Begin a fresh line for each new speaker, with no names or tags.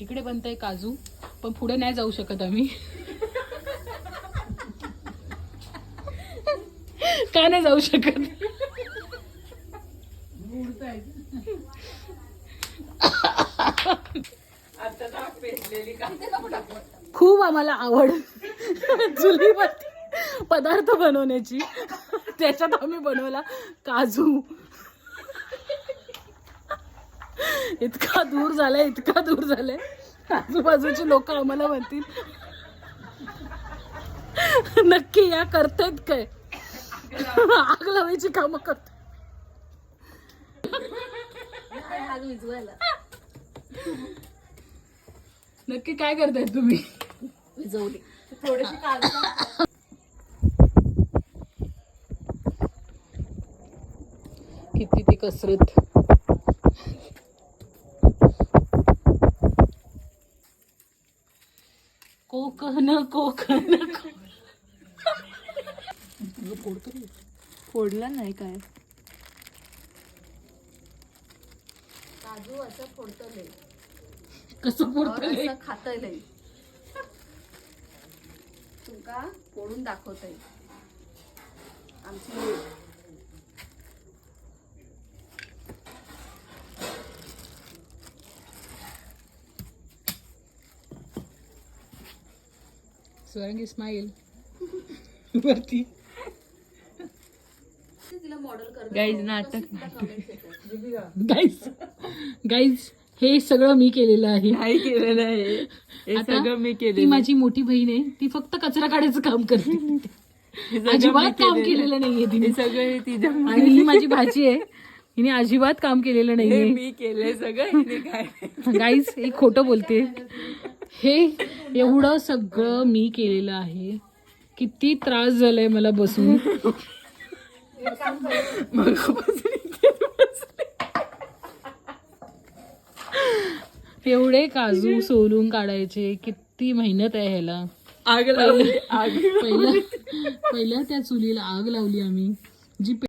इकडे बनतंय काजू, पण पुढे नाही जाऊ शकत आम्ही. का नाही जाऊ शकत? खूप आम्हाला आवड चुलीवरती पदार्थ बनवण्याची. त्याच्यात आम्ही बनवला काजू. इतका दूर झालाय आजूबाजूची लोक आम्हाला म्हणतील नक्की या करतायत काय, आग लावायची कामं करत. नक्की काय करतायत तुम्ही?
विजवली थोडीशी काजू.
किती ती कसरत. कोकण
फोडला नाही काय. काजू असं फोडतं लय,
कसं फोडतं
असं खातं लय. तुमका फोडून दाखवतय आमची.
स्वरांगी स्माईल वरती.
तिला मॉडेल कर
गाईज नाटक.
गाईज हे सगळं मी केलेलं आहे.
नाही केलेलं आहे हे
आता
सगळं मी
ती
केलेलं.
माझी मोठी बहीण आहे, ती फक्त कचरा काढायचं काम करते.
हे सगळं
अजिबात
मी
काम
केलेलं.
केलेलं नाहीये तिने.
हे सगळं तिच्या
आणि ही माझी भाची आहे, हिने अजिबात काम केलेलं
हे
नाहीये.
मी केलंय सगळं हिने काय.
गाईज हे खोटं बोलते. हे एवढं सगळं मी केलेलं आहे. किती त्रास झालाय मला बसून. एवढे काजू सोलून काढायचे, किती मेहनत आहे ह्याला.
आग लावली आग.
पहिल्या त्या चुलीला आग लावली आम्ही. जी